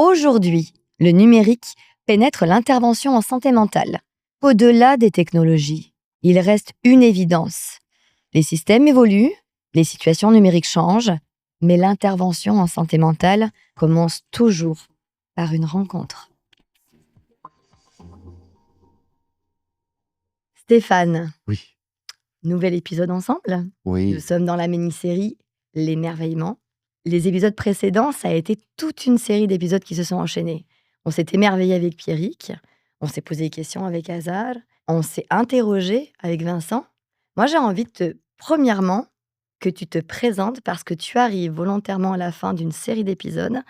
Aujourd'hui, le numérique pénètre l'intervention en santé mentale. Au-delà des technologies, il reste une évidence. Les systèmes évoluent, les situations numériques changent, mais l'intervention en santé mentale commence toujours par une rencontre. Stéphane, Oui. nouvel épisode ensemble. Oui. Nous sommes dans la mini-série L'émerveillement. Les épisodes précédents, ça a été toute une série d'épisodes qui se sont enchaînés. On s'est émerveillé avec Pierrick, on s'est posé des questions avec Hazard, on s'est interrogé avec Vincent. Moi, j'ai envie premièrement, que tu te présentes parce que tu arrives volontairement à la fin d'une série d'épisodes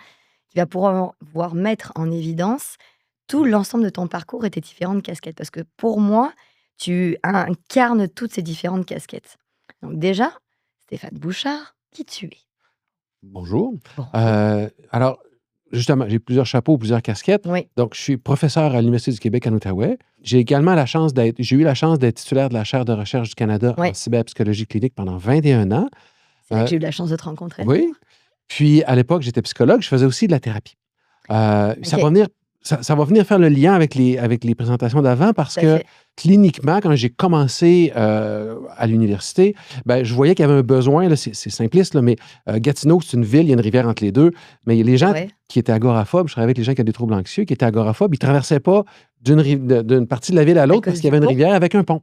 qui va pouvoir mettre en évidence tout l'ensemble de ton parcours et tes différentes casquettes. Parce que pour moi, tu incarnes toutes ces différentes casquettes. Donc déjà, Stéphane Bouchard, qui tu es? Bonjour. Bonjour. Alors, justement, j'ai plusieurs chapeaux, plusieurs casquettes. Oui, Donc, je suis professeur à l'Université du Québec en Outaouais. J'ai eu la chance d'être titulaire de la chaire de recherche du Canada Oui. en cyberpsychologie clinique pendant 21 ans. c'est là que Euh, j'ai eu la chance de te rencontrer. oui. Puis, à l'époque, j'étais psychologue, je faisais aussi de la thérapie. Ça Ok. va venir, ça va venir faire le lien avec les présentations d'avant parce Tout à que fait. cliniquement, quand j'ai commencé à l'université, ben, je voyais qu'il y avait un besoin, là, c'est simpliste, là, mais Gatineau, c'est une ville, il y a une rivière entre les deux, mais les gens Ouais. qui étaient agoraphobes, je travaillais avec les gens qui avaient des troubles anxieux, qui étaient agoraphobes, ils ne traversaient pas d'une partie de la ville à l'autre cause parce qu'il y du avait une pont? rivière avec un pont.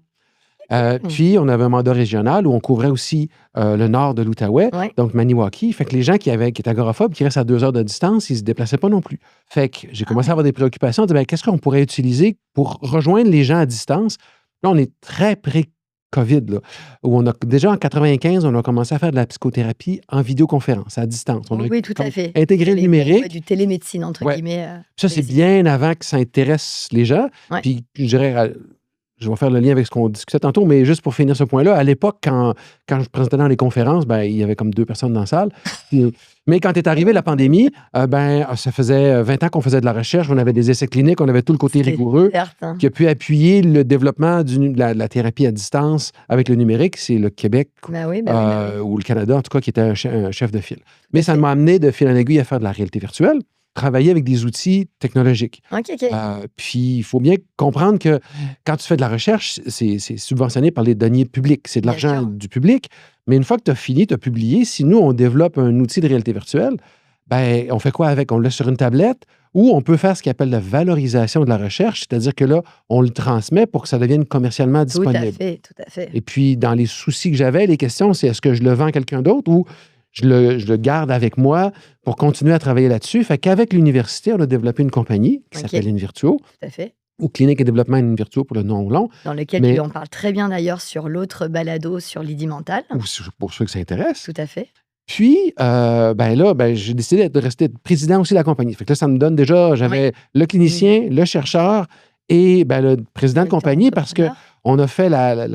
Puis, on avait un mandat régional où on couvrait aussi le nord de l'Outaouais, Ouais. donc Maniwaki. Fait que les gens qui étaient agoraphobes, qui restent à 2 heures de distance, ils ne se déplaçaient pas non plus. Fait que j'ai commencé à avoir des préoccupations. On disait, qu'est-ce qu'on pourrait utiliser pour rejoindre les gens à distance? Là, on est très pré-COVID, là, où déjà en 95, on a commencé à faire de la psychothérapie en vidéoconférence, à distance. On a Oui, tout à fait. intégré le numérique. Du télémédecine, entre Ouais. guillemets. Ça, c'est basique. bien avant que ça intéresse les gens. Ouais. Puis, je dirais, je vais faire le lien avec ce qu'on discutait tantôt, mais juste pour finir ce point-là, à l'époque, quand je présentais dans les conférences, ben, il y avait comme 2 personnes dans la salle. Mais quand est arrivée la pandémie, ça faisait 20 ans qu'on faisait de la recherche, on avait des essais cliniques, on avait tout le côté C'est rigoureux certain. qui a pu appuyer le développement de la thérapie à distance avec le numérique. C'est le Québec Bah oui. ou le Canada, en tout cas, qui était un chef de file. Mais à ça fait. m'a amené de fil en aiguille à faire de la réalité virtuelle, travailler avec des outils technologiques. Ok. Puis, il faut bien comprendre que quand tu fais de la recherche, c'est subventionné par les deniers publics. C'est de Bien l'argent sûr. du public. Mais une fois que tu as fini, tu as publié, si nous, on développe un outil de réalité virtuelle, ben, on fait quoi avec? On le laisse sur une tablette ou on peut faire ce qu'on appelle la valorisation de la recherche, c'est-à-dire que là, on le transmet pour que ça devienne commercialement Tout à disponible. fait. Tout à fait. Et puis, dans les soucis que j'avais, les questions, c'est est-ce que je le vends à quelqu'un d'autre ou je le garde avec moi pour continuer à travailler là-dessus? Fait qu'avec l'université, on a développé une compagnie qui Ok. s'appelle Invirtuo, Tout à fait. ou Clinique et Développement Invirtuo pour le nom long. Dans lequel Mais- tu en parles très bien d'ailleurs sur l'autre balado sur l'IDI mental. Ou pour ceux que ça intéresse. Tout à fait. Puis, j'ai décidé de rester président aussi de la compagnie. Fait que là, ça me donne déjà, j'avais le clinicien, le chercheur et le président de Directeur compagnie parce entrepreneur. qu'on a fait la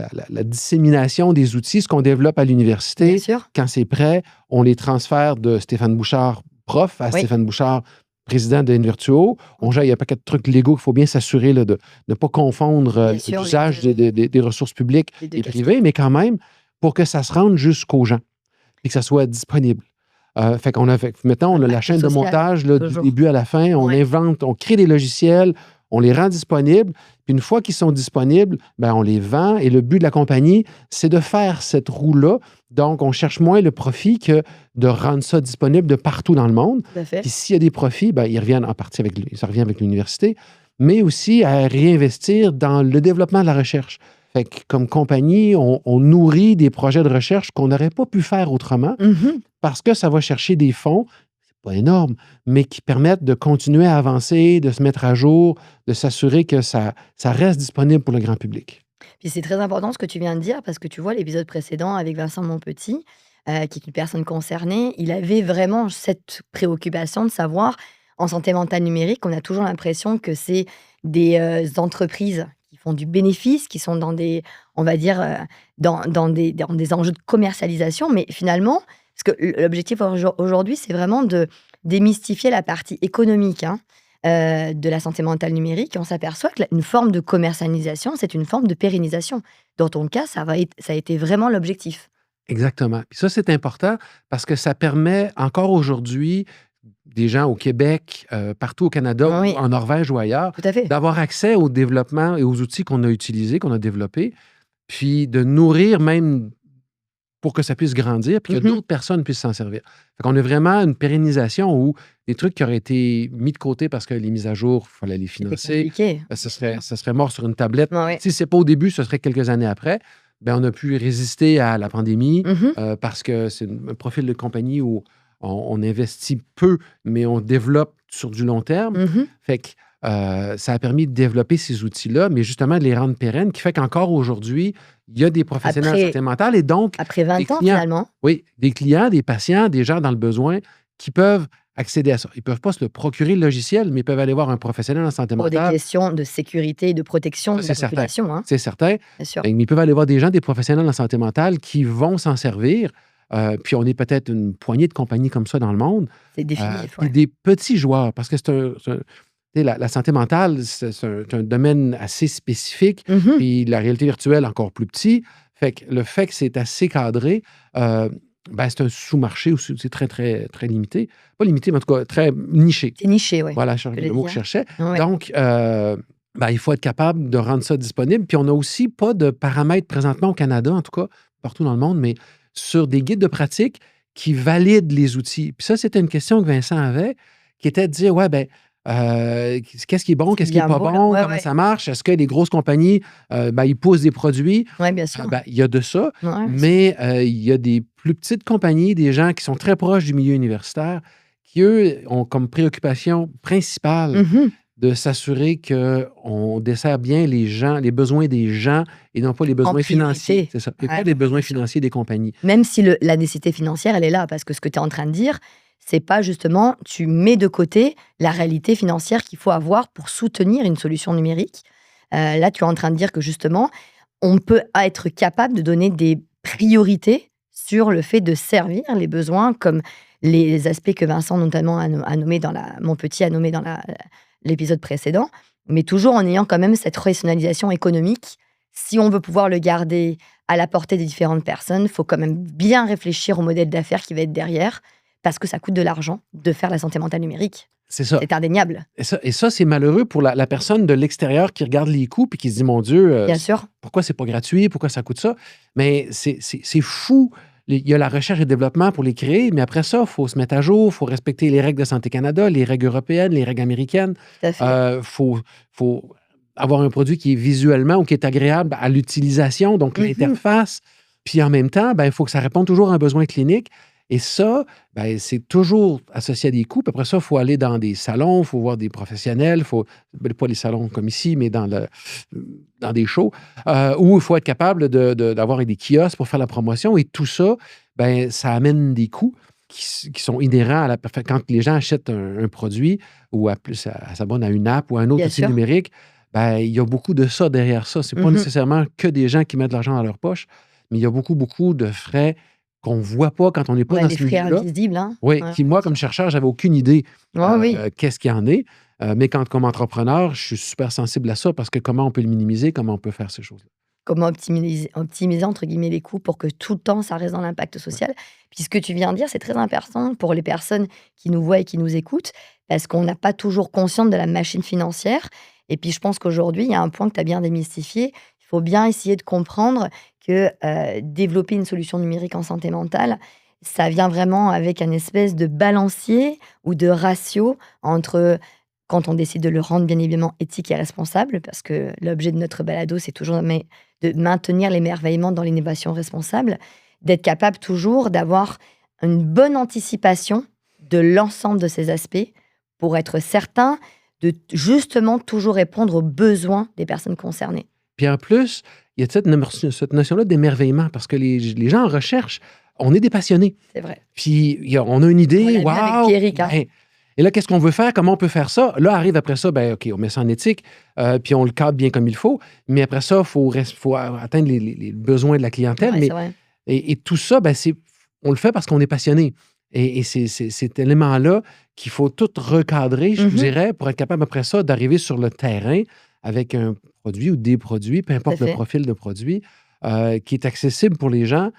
dissémination des outils, ce qu'on développe à l'université. Bien sûr. Quand c'est prêt, on les transfère de Stéphane Bouchard, prof, à Oui. Stéphane Bouchard, président de Invirtuo. Il y a un paquet de trucs légaux qu'il faut bien s'assurer là, de ne pas confondre Bien sûr, l'usage les deux- des ressources publiques les deux et privées, mais quand même, pour que ça se rende jusqu'aux gens et que ça soit disponible. Mettons, on a la Impact chaîne de social, montage là, du toujours. début à la fin, on Ouais. invente, on crée des logiciels, on les rend disponibles, puis une fois qu'ils sont disponibles, on les vend et le but de la compagnie, c'est de faire cette roue-là. Donc, on cherche moins le profit que de rendre ça disponible de partout dans le monde. Tout à fait. Puis s'il y a des profits, ils reviennent en partie ça revient avec l'université, mais aussi à réinvestir dans le développement de la recherche. Fait que comme compagnie, on nourrit des projets de recherche qu'on n'aurait pas pu faire autrement Mhm. parce que ça va chercher des fonds, c'est pas énorme, mais qui permettent de continuer à avancer, de se mettre à jour, de s'assurer que ça reste disponible pour le grand public. Puis c'est très important ce que tu viens de dire parce que tu vois, l'épisode précédent avec Vincent Monpetit, qui est une personne concernée, il avait vraiment cette préoccupation de savoir, en santé mentale numérique, on a toujours l'impression que c'est des entreprises qui font du bénéfice, qui sont dans des, on va dire, dans des enjeux de commercialisation, mais finalement, parce que l'objectif aujourd'hui, c'est vraiment de démystifier la partie économique, de la santé mentale numérique, et on s'aperçoit qu'une forme de commercialisation, c'est une forme de pérennisation. Dans ton cas, ça a été vraiment l'objectif. Exactement. Puis ça, c'est important parce que ça permet encore aujourd'hui, des gens au Québec, partout au Canada, Oui, en Norvège ou ailleurs, tout à fait. d'avoir accès au développement et aux outils qu'on a utilisés, qu'on a développés, puis de nourrir même pour que ça puisse grandir, puis que Mhm. d'autres personnes puissent s'en servir. Fait qu'on a vraiment une pérennisation où des trucs qui auraient été mis de côté parce que les mises à jour, il fallait les C'était financer, compliqué. ça serait mort sur une tablette. Oui. Si ce n'est pas au début, ce serait quelques années après. Ben, on a pu résister à la pandémie Mhm. parce que c'est un profil de compagnie où on investit peu, mais on développe sur du long terme. Mhm. Fait que ça a permis de développer ces outils-là, mais justement de les rendre pérennes, qui fait qu'encore aujourd'hui, il y a des professionnels en Après, santé mentale et donc après des 20 ans, clients. finalement, Oui, des clients, des patients, des gens dans le besoin qui peuvent accéder à ça. Ils ne peuvent pas se le procurer, le logiciel, mais ils peuvent aller voir un professionnel en santé pour des mentale. questions de sécurité et de protection Ça, de la c'est certain. population, hein, C'est certain. bien sûr. Mais ils peuvent aller voir des gens, des professionnels en santé mentale qui vont s'en servir. Puis on est peut-être une poignée de compagnies comme ça dans le monde. C'est définitif, Puis ouais. des petits joueurs, parce que tu sais, la santé mentale, c'est un domaine assez spécifique, Mhm. puis la réalité virtuelle encore plus petit. Fait que le fait que c'est assez cadré, ben, c'est un sous-marché aussi, c'est très, très, très limité. Pas limité, mais en tout cas, très niché. C'est niché, oui. Voilà, Je le voulais mot que je dire. cherchais. Ouais. Donc, ben, il faut être capable de rendre ça disponible. Puis on n'a aussi pas de paramètres présentement au Canada, en tout cas, partout dans le monde, mais sur des guides de pratique qui valident les outils. Puis ça, c'était une question que Vincent avait, qui était de dire, ouais, ben, qu'est-ce qui est bon, C'est qu'est-ce qui n'est bien pas beau, là. bon, Ouais, comment ouais. ça marche? Est-ce que les grosses compagnies, ben, ils poussent des produits? Ouais, bien sûr. Ben, il y a de ça, Ouais, bien sûr. mais il y a des plus petites compagnies, des gens qui sont très proches du milieu universitaire, qui, eux, ont comme préoccupation principale Mhm. de s'assurer qu'on dessert bien les gens, les besoins des gens et non pas les En besoins financiers. priorité. C'est ça. Et Ouais, pas les bien besoins sûr. financiers des compagnies. Même si la nécessité financière, elle est là, parce que ce que tu es en train de dire, c'est pas justement, tu mets de côté la réalité financière qu'il faut avoir pour soutenir une solution numérique. Là, tu es en train de dire que justement, on peut être capable de donner des priorités sur le fait de servir les besoins, comme les aspects que Vincent notamment a nommé mon petit a nommé dans l'épisode précédent, mais toujours en ayant quand même cette rationalisation économique. Si on veut pouvoir le garder à la portée des différentes personnes, il faut quand même bien réfléchir au modèle d'affaires qui va être derrière, parce que ça coûte de l'argent de faire la santé mentale numérique. C'est ça. C'est indéniable, Et ça c'est malheureux pour la personne de l'extérieur qui regarde les coûts et qui se dit, mon Dieu, bien sûr. pourquoi c'est pas gratuit? Pourquoi ça coûte ça? Mais c'est fou. Il y a la recherche et le développement pour les créer, mais après ça, il faut se mettre à jour, il faut respecter les règles de Santé Canada, les règles européennes, les règles américaines. Tout à fait. Faut avoir un produit qui est visuellement ou qui est agréable à l'utilisation, donc Mhm. l'interface. Puis en même temps, ben, il faut que ça réponde toujours à un besoin clinique. Et ça, ben, c'est toujours associé à des coûts. Puis après ça, il faut aller dans des salons, il faut voir des professionnels, pas les salons comme ici, mais dans des shows, où il faut être capable d'avoir des kiosques pour faire la promotion. Et tout ça, ben, ça amène des coûts qui sont inhérents quand les gens achètent un produit ou s'abonnent à une app ou à un autre Bien outil sûr. numérique, ben, il y a beaucoup de ça derrière ça. C'est pas Mhm. nécessairement que des gens qui mettent de l'argent dans leur poche, mais il y a beaucoup, beaucoup de frais qu'on ne voit pas quand on n'est pas Ouais, dans les ce frais milieu-là. invisibles, hein. Oui, Ouais, qui, bien moi, comme sûr. chercheur, j'avais aucune idée Ouais, oui. qu'est-ce qu'il y en est. Mais comme entrepreneur, je suis super sensible à ça parce que comment on peut le minimiser, comment on peut faire ces choses-là. Comment optimiser entre guillemets les coûts pour que tout le temps ça reste dans l'impact Ouais. social. Puis ce que tu viens de dire, c'est très important pour les personnes qui nous voient et qui nous écoutent, parce qu'on n'a pas toujours conscience de la machine financière. Et puis je pense qu'aujourd'hui, il y a un point que tu as bien démystifié. Il faut bien essayer de comprendre que développer une solution numérique en santé mentale, ça vient vraiment avec un espèce de balancier ou de ratio entre quand on décide de le rendre bien évidemment éthique et responsable, parce que l'objet de notre balado, c'est toujours de maintenir l'émerveillement dans l'innovation responsable, d'être capable toujours d'avoir une bonne anticipation de l'ensemble de ces aspects pour être certain de justement toujours répondre aux besoins des personnes concernées. Puis en plus, il y a cette notion-là d'émerveillement parce que les gens en recherche, on est des passionnés. C'est vrai. Puis on a une On idée, l'a vu avec waouh! Pierrick, hein. Ben, et là, qu'est-ce qu'on veut faire? Comment on peut faire ça? Là, arrive après ça, ben, OK, on met ça en éthique, puis on le cadre bien comme il faut. Mais après ça, il faut atteindre les besoins de la clientèle. Ouais, Mais, c'est vrai. et tout ça, ben, on le fait parce qu'on est passionné. Et c'est cet élément-là qu'il faut tout recadrer, je vous Mhm. dirais, pour être capable après ça d'arriver sur le terrain avec un produit ou des produits, peu Tout à importe le fait. profil de produit, qui est accessible pour les gens,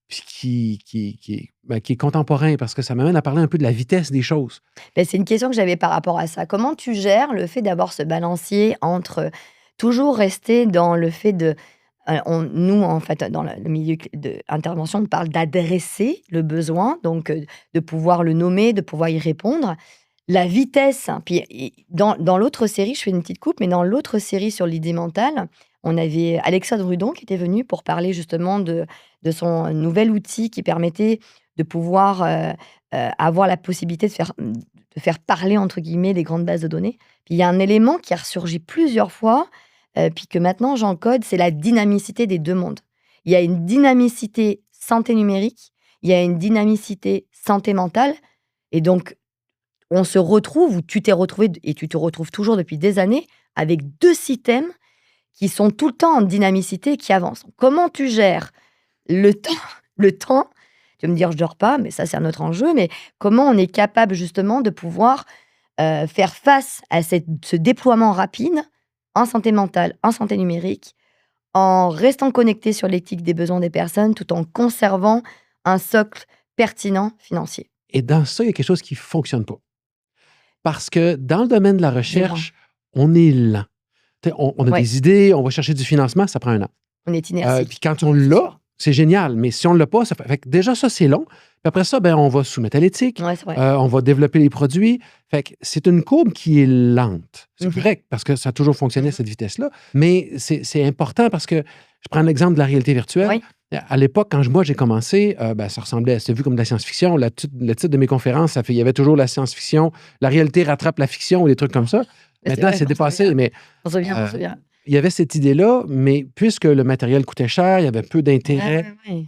puis qui est contemporain, parce que ça m'amène à parler un peu de la vitesse des choses. Beh, c'est une question que j'avais par rapport à ça. Comment tu gères le fait d'avoir ce balancier entre toujours rester dans le fait de nous, en fait, dans le milieu de intervention, on parle d'adresser le besoin, donc de pouvoir le nommer, de pouvoir y répondre. La vitesse, hein, puis dans l'autre série, je fais une petite coupe, mais dans l'autre série sur l'idée mentale, on avait Alexandre Rudon qui était venu pour parler justement de son nouvel outil qui permettait de pouvoir avoir la possibilité de faire parler, entre guillemets, les grandes bases de données. Puis il y a un élément qui a ressurgi plusieurs fois, puis que maintenant j'encode, c'est la dynamicité des deux mondes. Il y a une dynamicité santé numérique, il y a une dynamicité santé mentale, et donc on se retrouve, ou tu t'es retrouvé, et tu te retrouves toujours depuis des années, avec deux systèmes qui sont tout le temps en dynamicité et qui avancent. Comment tu gères le temps, le temps, tu vas me dire je dors pas, mais ça c'est un autre enjeu, mais comment on est capable justement de pouvoir faire face à ce déploiement rapide en santé mentale, en santé numérique, en restant connecté sur l'éthique des besoins des personnes, tout en conservant un socle pertinent financier. Et dans ça, il y a quelque chose qui ne fonctionne pas. Parce que dans le domaine de la Dis-moi. recherche, on est lent. Tu sais, on a Ouais, des idées, on va chercher du financement, ça prend un an. on est Puis inertique. quand on Ouais, c'est l'a, sûr. c'est génial. Mais si on ne l'a pas, fait que déjà, ça, c'est long. Puis après ça, ben, on va soumettre à l'éthique, Ouais, c'est vrai. on va développer les produits. Fait que c'est une courbe qui est lente. C'est Mhm. correct parce que ça a toujours fonctionné à Mhm. cette vitesse-là. Mais c'est important parce que je prends l'exemple de la réalité virtuelle. Oui, À l'époque, quand moi j'ai commencé, ben, ça ressemblait, c'était vu comme de la science-fiction. Le titre de mes conférences, il y avait toujours la science-fiction, la réalité rattrape la fiction ou des trucs comme ça. mais c'est Maintenant, vrai, c'est on se dépassé, souvient. mais On se souvient, on euh, se souvient. il y avait cette idée-là, mais puisque le matériel coûtait cher, il y avait peu Ouais, d'intérêt, ouais, ouais.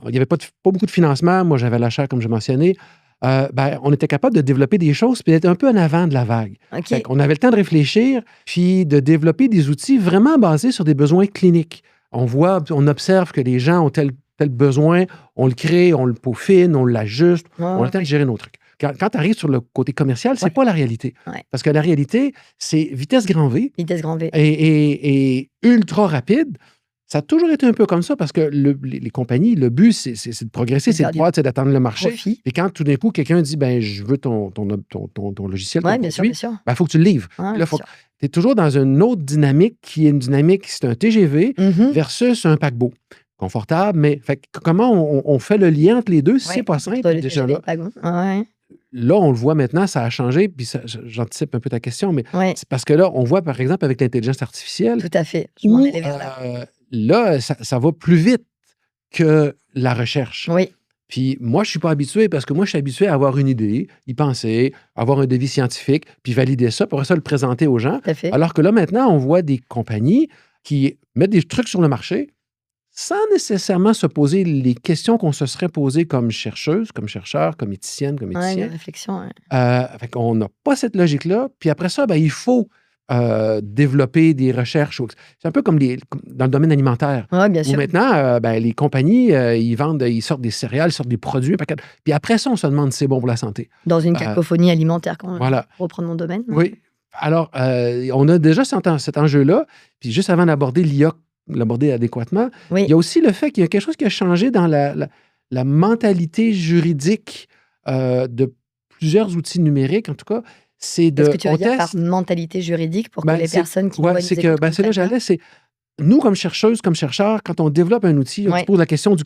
il n'y avait pas beaucoup de financement. Moi, j'avais la chair, comme je mentionnais. Ben, on était capable de développer des choses puis d'être un peu en avant de la vague. Ok. Fait qu'on avait le temps de réfléchir puis de développer des outils vraiment basés sur des besoins cliniques. On observe que les gens ont tel besoin, on le crée, on le peaufine, on l'ajuste, Ouais, on a ouais, le temps de ouais. gérer nos trucs. Quand tu arrives sur le côté commercial, c'est Ouais, pas la réalité. ouais. Parce que la réalité, c'est vitesse grand V, Vitesse grand V. et ultra rapide. Ça a toujours été un peu comme ça parce que les compagnies, le but, c'est de progresser, De c'est de faire du croître, c'est d'attendre le marché. profit. Et quand tout d'un coup, quelqu'un dit, ben, je veux ton logiciel, ton Ouais, bien sûr, bien produit, sûr. ben, il faut que tu le livres. Ouais, Puis là, bien sûr. tu es toujours dans une autre dynamique qui est une dynamique, c'est un TGV Mhm. versus un paquebot. Confortable, mais fait que comment on fait le lien entre les deux? C'est Ouais, pas entre simple le déjà TGV et là. le wagon. Ouais, Là, on le voit maintenant, ça a changé, puis j'anticipe un peu ta question, mais ouais, c'est parce que là, on voit, par exemple, avec l'intelligence artificielle, tout à fait. Je m'en où allais vers là. là, ça va plus vite que la recherche. Oui, Puis moi, je suis pas habitué parce que moi, je suis habitué à avoir une idée, y penser, avoir un devis scientifique, puis valider ça, pour ça le présenter aux gens. tout à fait. Alors que là, maintenant, on voit des compagnies qui mettent des trucs sur le marché sans nécessairement se poser les questions qu'on se serait posées comme chercheuse, comme chercheur, comme éthicienne, comme Ouais, une éthicien. réflexion. Ouais. Fait qu'on n'a pas cette logique-là. Puis après ça, ben, il faut développer des recherches. C'est un peu comme dans le domaine alimentaire, Ouais, bien où sûr. maintenant, ben, les compagnies, ils sortent des céréales, ils sortent des produits, un paquet puis après ça, on se demande si c'est bon pour la santé. Dans une Euh, cacophonie alimentaire, voilà. pour reprendre mon domaine. Oui. Alors, on a déjà cet enjeu-là. Puis juste avant d'aborder l'IA, l'aborder adéquatement, il y Oui. a aussi le fait qu'il y a quelque chose qui a changé dans la mentalité juridique de plusieurs outils numériques, en tout cas. C'est Qu'est-ce que de, tu veux on dire par teste, mentalité juridique pour que ben, les personnes qui nous ouais, voient et nous écoutent c'est là comprennent bien? j'allais, c'est nous, comme chercheuses, comme chercheurs, quand on développe un outil, on se Ouais. pose la question de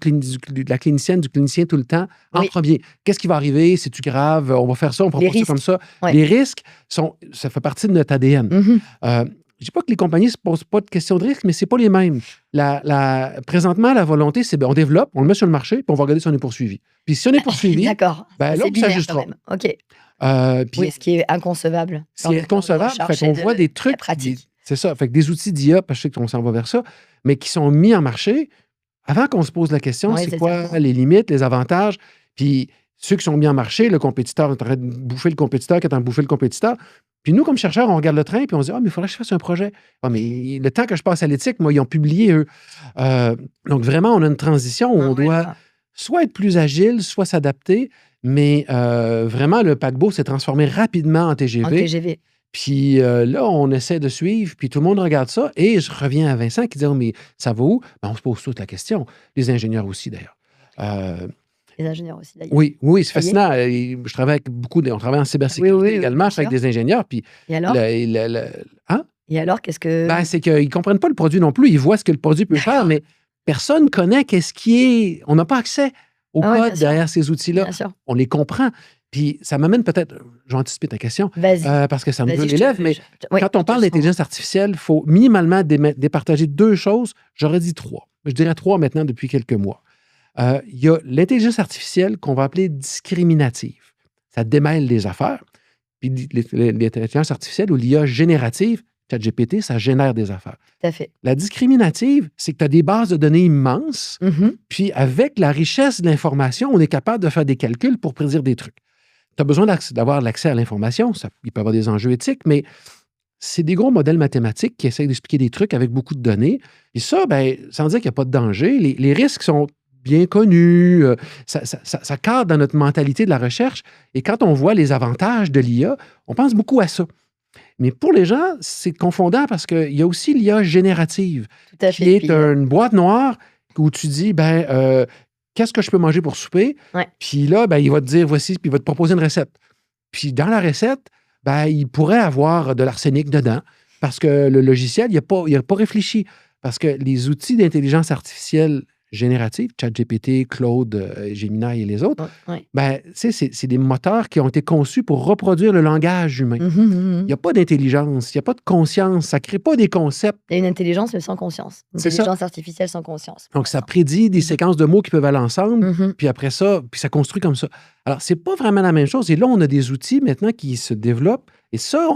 la clinicienne, du clinicien tout le temps, en Oui. premier. Qu'est-ce qui va arriver? C'est-tu grave? On va faire ça, on Les propose ça risques. comme ça. Ouais. Les risques, ça fait partie de notre ADN. Mhm. Je dis pas que les compagnies ne se posent pas de questions de risque, mais c'est pas les mêmes. Présentement, la volonté, c'est ben, on développe, on le met sur le marché, puis on va regarder si on est poursuivi. Puis si on est poursuivi, D'accord. ben, là, C'est on binaire quand s'ajustera. même. OK. Puis Oui, ce qui est inconcevable dans c'est le cadre de inconcevable. recherche Fait et qu'on de voit des très trucs, pratique. c'est ça. Fait que des outils d'IA, parce que je sais qu'on s'en va vers ça, mais qui sont mis en marché avant qu'on se pose la question, Oui, c'est c'est quoi certain. les limites, les avantages. Puis ceux qui sont mis en marché, le compétiteur est en train de bouffer le compétiteur, qui est en train de bouffer le compétiteur. Puis nous, comme chercheurs, on regarde le train, puis on se dit, ah, mais il faudrait que je fasse un projet. Ah, mais le temps que je passe à l'éthique, moi, ils ont publié, eux. Donc, vraiment, on a une transition où Ah on ouais, je doit vois. soit être plus agile, soit s'adapter. Mais vraiment, le paquebot s'est transformé rapidement en En TGV. TGV. Puis là, on essaie de suivre, puis tout le monde regarde ça. Et je reviens à Vincent qui dit, oh, mais ça va où? Ben, on se pose toute la question. Les ingénieurs aussi, d'ailleurs. Euh, Les ingénieurs aussi, d'ailleurs. oui, oui, c'est Ça y est? fascinant. Je travaille avec on travaille en Oui, cybersécurité oui, oui, également, bien je travaille sûr. avec des ingénieurs, puis Et alors? le hein? Et alors, qu'est-ce que Ben, c'est qu'ils ne comprennent pas le produit non plus. Ils voient ce que le produit peut faire, d'accord. mais personne ne connaît qu'est-ce qui est. On n'a pas accès au Ah ouais, code derrière ces outils-là. bien sûr. On les comprend. Puis ça m'amène peut-être, je vais anticiper ta question, Vas-y, parce que ça me brûle vas-y, les lèvres, mais oui, quand on je te parle laisse d'intelligence artificielle, il faut minimalement départager 2 choses. J'aurais dit 3. Je dirais 3 maintenant depuis quelques mois. Il y a l'intelligence artificielle qu'on va appeler discriminative. Ça démêle les affaires. Puis l'intelligence artificielle ou l'IA générative, ChatGPT, ça génère des affaires. tout à fait. La discriminative, c'est que tu as des bases de données immenses, puis avec la richesse de l'information, on est capable de faire des calculs pour prédire des trucs. Tu as besoin d'avoir l'accès à l'information, il peut y avoir des enjeux éthiques, mais c'est des gros modèles mathématiques qui essayent d'expliquer des trucs avec beaucoup de données. Et ça, ben, sans dire qu'il n'y a pas de danger, les risques sont bien connus, ça cadre dans notre mentalité de la recherche. Et quand on voit les avantages de l'IA, on pense beaucoup à ça. Mais pour les gens, c'est confondant parce qu'il y a aussi l'IA générative, Tout à qui fait. est Puis, une boîte noire où tu dis, qu'est-ce que je peux manger pour souper? ouais, Puis là, ben, il va te dire, voici, puis il va te proposer une recette. Puis dans la recette, ben, il pourrait avoir de l'arsenic dedans parce que le logiciel, il n'a pas réfléchi. Parce que les outils d'intelligence artificielle générative, ChatGPT, Claude, Gemini et les autres, ouais. ben, c'est des moteurs qui ont été conçus pour reproduire le langage humain. Il n'y a pas d'intelligence, il n'y a pas de conscience, ça ne crée pas des concepts. Il y a une intelligence, mais sans conscience. Une C'est ça. intelligence artificielle sans conscience. Donc, ça prédit des séquences de mots qui peuvent aller ensemble, Mhm. puis après ça, puis ça construit comme ça. Alors, c'est pas vraiment la même chose. Et là, on a des outils maintenant qui se développent. Et ça,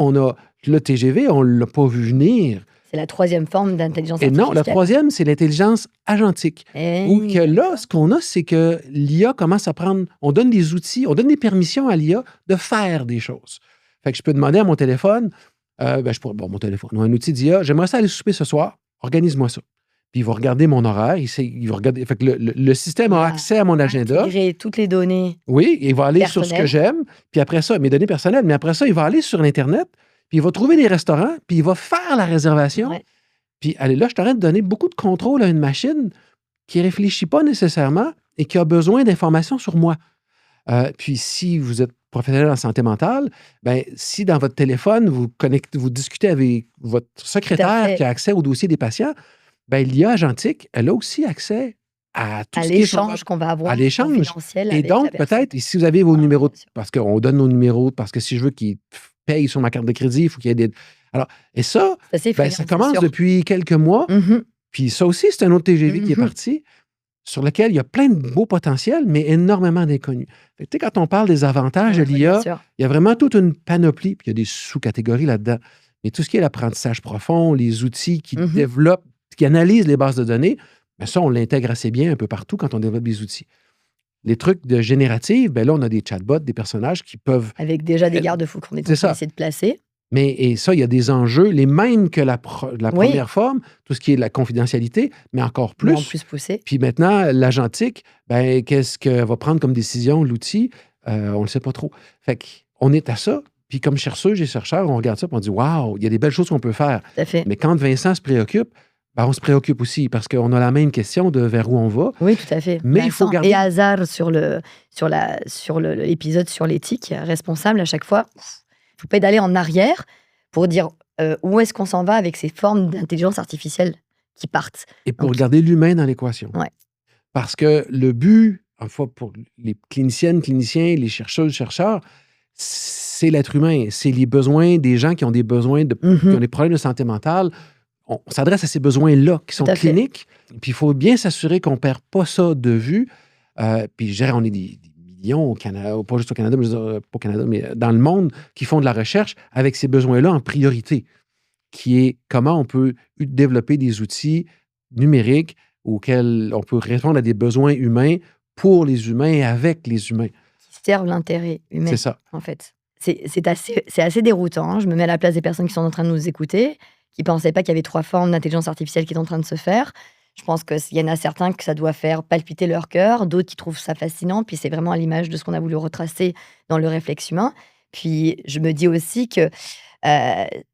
le TGV, on ne l'a pas vu venir. C'est la troisième forme d'intelligence Et artificielle. non, la troisième, c'est l'intelligence agentique. Où que là, ce qu'on a, c'est que l'IA commence à prendre... On donne des outils, on donne des permissions à l'IA de faire des choses. Fait que je peux demander à mon téléphone, mon téléphone, ou un outil d'IA, j'aimerais ça aller souper ce soir, organise-moi ça. Puis il va regarder mon horaire, il va regarder... Fait que le système a accès à mon agenda. Intégrer toutes les données. Oui, il va aller sur ce que j'aime, puis après ça, mes données personnelles, mais après ça, il va aller sur l'Internet, puis il va trouver des restaurants, puis il va faire la réservation. Ouais. Puis, allez, là, je t'arrête de donner beaucoup de contrôle à une machine qui ne réfléchit pas nécessairement et qui a besoin d'informations sur moi. Puis, si vous êtes professionnel en santé mentale, ben, si dans votre téléphone, vous discutez avec votre secrétaire qui a accès au dossier des patients, ben, l'IA agentique, elle a aussi accès à tout à ce qui est l'échange qu'on va avoir à l'échange. confidentiel Et avec donc, la personne. peut-être, si vous avez vos numéros, bien sûr. parce qu'on donne nos numéros, parce que si je veux qu'ils payent sur ma carte de crédit, il faut qu'il y ait des... Alors, et ça, C'est assez effrayant, ça c'est commence sûr. depuis quelques mois. Mhm. Puis ça aussi, c'est un autre TGV qui est Mhm. parti, sur lequel il y a plein de beaux potentiels, mais énormément d'inconnus. Fait que, tu sais, quand on parle des avantages de Ouais, bien l'IA, sûr. il y a vraiment toute une panoplie, puis il y a des sous-catégories là-dedans. Mais tout ce qui est l'apprentissage profond, les outils qui Mhm. développent, qui analysent les bases de données, ben ça, on l'intègre assez bien un peu partout quand on développe des outils. Les trucs de générative, ben là, on a des chatbots, des personnages qui peuvent... Avec déjà des garde-fous qu'on est en C'est train ça. d'essayer de placer. Et ça, il y a des enjeux, les mêmes que la Oui. première forme, tout ce qui est la confidentialité, mais encore Mais en plus. plus poussé. Puis maintenant, l'agentique, ben, qu'est-ce que va prendre comme décision l'outil? On ne le sait pas trop. Fait qu'on est à ça. Puis comme chercheuse et chercheur, on regarde ça et on dit « Waouh, il y a des belles choses qu'on peut faire. » Tout à fait. Mais quand Vincent se préoccupe, ben, on se préoccupe aussi parce qu'on a la même question de vers où on va. Oui, tout à fait. Mais il faut Vincent garder... et hasard sur l'épisode sur l'éthique responsable à chaque fois. Il faut pas d'aller en arrière pour dire où est-ce qu'on s'en va avec ces formes d'intelligence artificielle qui partent. Et pour Donc, garder l'humain dans l'équation. Ouais. Parce que le but, enfin, pour les cliniciennes, cliniciens, les chercheuses, chercheurs, c'est l'être humain. C'est les besoins des gens qui ont des besoins, qui ont des problèmes de santé mentale. On s'adresse à ces besoins-là qui sont Tout à fait. cliniques. Puis il faut bien s'assurer qu'on ne perd pas ça de vue. Puis je dirais, on est des millions au Canada, pas juste au Canada, mais, pas au Canada, mais dans le monde, qui font de la recherche avec ces besoins-là en priorité, qui est comment on peut développer des outils numériques auxquels on peut répondre à des besoins humains pour les humains et avec les humains. qui servent l'intérêt humain, C'est ça. en fait. C'est assez déroutant. Hein. Je me mets à la place des personnes qui sont en train de nous écouter, qui ne pensaient pas qu'il y avait 3 formes d'intelligence artificielle qui étaient en train de se faire. Je pense qu'il y en a certains que ça doit faire palpiter leur cœur, d'autres qui trouvent ça fascinant, puis c'est vraiment à l'image de ce qu'on a voulu retracer dans le réflexe humain. Puis je me dis aussi que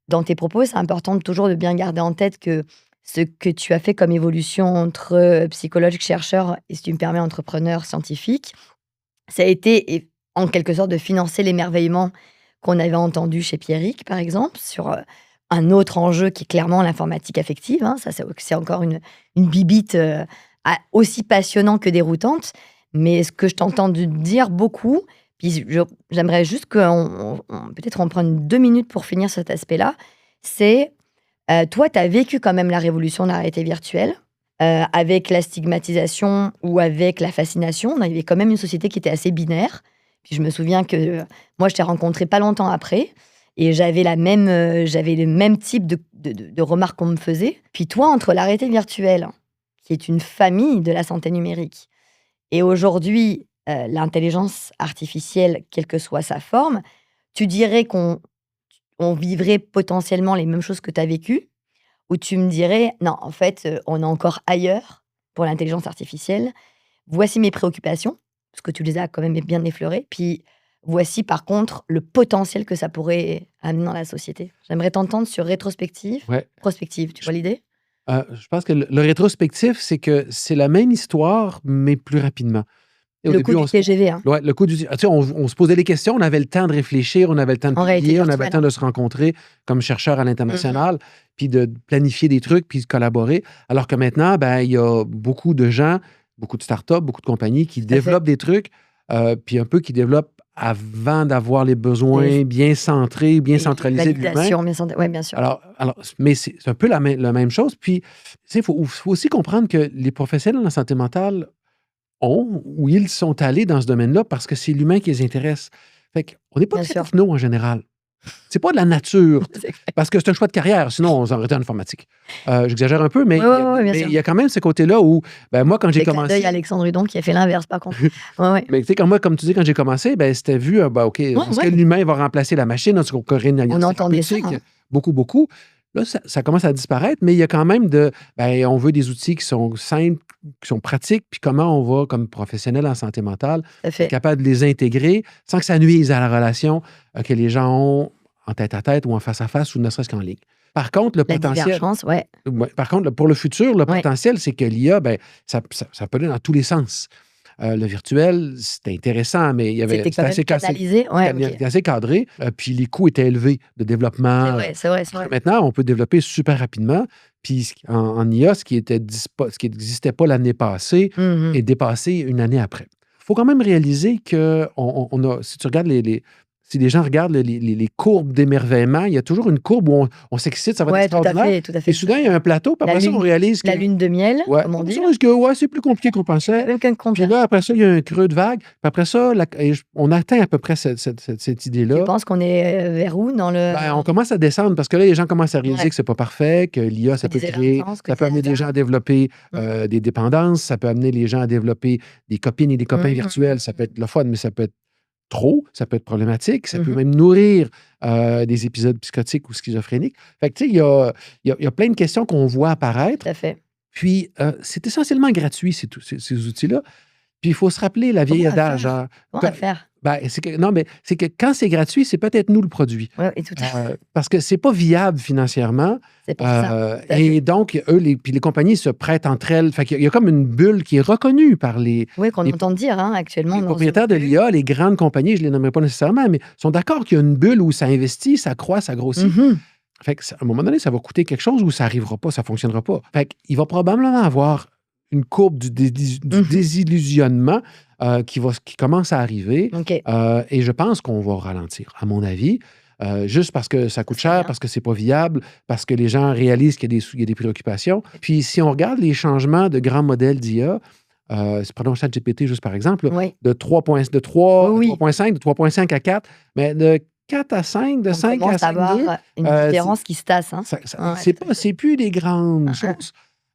dans tes propos, c'est important toujours de bien garder en tête que ce que tu as fait comme évolution entre psychologue, chercheur et, si tu me permets, entrepreneur scientifique, ça a été, en quelque sorte, de financer l'émerveillement qu'on avait entendu chez Pierrick, par exemple, sur un autre enjeu qui est clairement l'informatique affective. Hein. Ça, c'est encore une bibite aussi passionnante que déroutante. Mais ce que je t'entends dire beaucoup, puis j'aimerais juste qu'on peut-être on prenne 2 minutes pour finir cet aspect-là, c'est toi, tu as vécu quand même la révolution de la réalité virtuelle, avec la stigmatisation ou avec la fascination. On avait quand même une société qui était assez binaire. Puis je me souviens que moi, je t'ai rencontré pas longtemps après et j'avais le même type de remarques qu'on me faisait. Puis toi, entre la réalité virtuelle, qui est une famille de la santé numérique, et aujourd'hui, l'intelligence artificielle, quelle que soit sa forme, tu dirais qu'on vivrait potentiellement les mêmes choses que tu as vécues, ou tu me dirais: «Non, en fait, on est encore ailleurs pour l'intelligence artificielle. Voici mes préoccupations», parce que tu les as quand même bien effleurées, puis voici par contre le potentiel que ça pourrait amener dans la société. J'aimerais t'entendre sur rétrospective, Ouais. prospective, tu vois l'idée? Je pense que le rétrospectif, c'est que c'est la même histoire, mais plus rapidement. Et au Le coup début, du TGV, hein, ouais, le coup du tu sais, on se posait des questions, on avait le temps de réfléchir, on avait le temps de en réalité publier, on avait le virtuelle, temps hein. de se rencontrer comme chercheurs à Mmh. l'international, puis de planifier des trucs, puis de collaborer. Alors que maintenant, ben, il y a beaucoup de gens, beaucoup de startups, beaucoup de compagnies qui Tout à fait. développent des trucs, puis un peu qui développent avant d'avoir les Les besoins bien centrés, bien les centralisés de l'humain. validations, bien sûr, ouais, bien sûr. Alors, mais c'est un peu la même chose. Puis, tu sais, faut aussi comprendre que les professionnels de la santé mentale ont ou ils sont allés dans ce domaine-là parce que c'est l'humain qui les intéresse. Fait qu'on n'est pas Bien très sûr. techno en général. C'est pas de la nature, C'est clair. parce que c'est un choix de carrière, sinon on s'en aurait été en informatique. J'exagère un peu, mais Ouais, ouais, ouais, bien mais sûr. il y a quand même ce côté-là où, ben, moi, quand j'ai Des clins d'œil à commencé, Alexandre Hudon qui a fait l'inverse par contre. Ouais, ouais. mais tu sais, comme tu dis, quand j'ai commencé, ben, c'était vu, ben, OK, Ouais, est-ce que ouais, l'humain va remplacer la machine? Est-ce qu'on crée une on alliance entendait ça, thérapeutique? hein. Beaucoup, beaucoup. Là, ça commence à disparaître, mais il y a quand même ben, on veut des outils qui sont simples, qui sont pratiques, puis comment on va, comme professionnel en santé mentale, Tout à être fait. capable de les intégrer sans que ça nuise à la relation que les gens ont en tête-à-tête ou en face-à-face ou ne serait-ce qu'en ligne. Par contre, le La potentiel, divergence, ouais, ouais, par contre, pour le futur, le ouais. potentiel, c'est que l'IA, ben, ça peut aller dans tous les sens. Le virtuel, c'était intéressant, mais C'était quand c'était même canalisé. Ouais, OK. assez cadré, puis les coûts étaient élevés de C'est développement. vrai, c'est vrai, c'est Alors que vrai. maintenant, on peut développer super rapidement, puis en IA, ce qui n'existait pas l'année passée Mmh mh. est dépassé une année après. Il faut quand même réaliser que on a si tu regardes si les gens regardent les courbes d'émerveillement, il y a toujours une courbe où on s'excite, ça va être Ouais, tout à extraordinaire, fait, tout à et fait, tout à soudain, il y a fait. un plateau, puis La après ça, on lune réalise que la lune de miel, ouais, comme on après dit ça, on là. réalise que, ouais, c'est plus compliqué qu'on La pensait. même qu'un Puis compteur. là, après ça, il y a un creux de vague. Puis après ça, on atteint à peu près cette Tu idée-là. penses qu'on est, vers où dans le Ben, on commence à descendre parce que là, les gens commencent à réaliser ouais, que c'est pas parfait, que l'IA, ce que ça peut disait créer, Vincent, ce que ça peut disait amener des gens Ada. à développer Mmh. des dépendances, ça peut amener les gens à développer des copines et des copains Mmh virtuels. Ça peut mh. être le fun, mais ça peut être trop, ça peut être problématique, ça peut Mmh. même nourrir des épisodes psychotiques ou schizophréniques. Fait que, tu sais, il y a plein de questions qu'on voit apparaître. Tout à fait. Puis, c'est essentiellement gratuit, ces outils-là. Puis il faut se rappeler la vieille Comment à adage, faire? hein, Comment quand à faire? ben, c'est que non, mais c'est que quand c'est gratuit, c'est peut-être nous le produit. Ouais et tout à fait. Parce que c'est pas viable financièrement, C'est pour ça, tout à et fait. donc puis les compagnies se prêtent entre elles. Fait qu'il y a comme une bulle qui est reconnue par Oui, qu'on les entend dire, hein, actuellement les dans ce propriétaires de milieu. l'IA, les grandes compagnies, je les nommerai pas nécessairement, mais sont d'accord qu'il y a une bulle où ça investit, ça croît, ça grossit. Mmh. Fait que à un moment donné, ça va coûter quelque chose ou ça arrivera pas, ça fonctionnera pas. Fait qu'il va probablement avoir une courbe du Mmh. désillusionnement qui commence à arriver. OK, Et je pense qu'on va ralentir, à mon avis. Juste parce que ça ça coûte serait cher, bien. parce que c'est pas viable, parce que les gens réalisent qu'il y a des préoccupations. Puis si on regarde les changements de grands modèles d'IA, prenons ChatGPT juste par exemple, là, Oui, de oui, 3 à oui. 3.5, de 3.5 à 4, mais de 4 à 5, de On 5 à commence à avoir 5,2, une c'est différence qui se tasse, hein. Ouais, tout à fait. c'est plus des grandes Hein, hein. choses.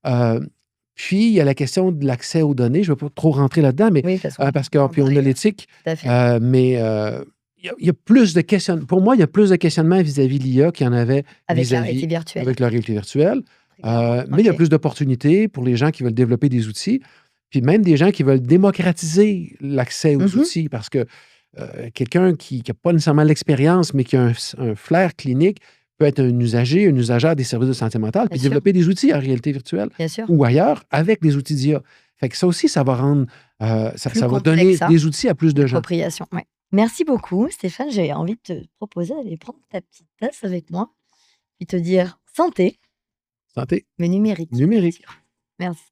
Heu, Puis il y a la question de l'accès aux données. Je ne vais pas trop rentrer là-dedans, mais Oui, parce qu'on parce que va en puis on a parler, l'éthique, tout à fait. mais il y a plus de questionnements. Pour moi, il y a plus de questionnements vis-à-vis de l'IA qu'il y en avait Avec la réalité vis-à-vis virtuelle, avec la réalité virtuelle. très clairement. Mais il y a OK. plus d'opportunités pour les gens qui veulent développer des outils, puis même des gens qui veulent démocratiser l'accès aux Mmh. outils parce que quelqu'un qui n'a pas nécessairement l'expérience, mais qui a un flair clinique, peut être un usager, une usagère des services de santé mentale, puis Bien sûr. développer des outils en réalité virtuelle Bien sûr. ou ailleurs avec les outils d'IA. Fait que ça aussi, ça va rendre, Plus ça va complet que donner ça, des outils à plus de gens. l'appropriation, ouais. Merci beaucoup Stéphane, j'ai envie de te proposer d'aller prendre ta petite tasse avec moi, puis te dire santé, Santé mais numérique, bien numérique. sûr. Merci.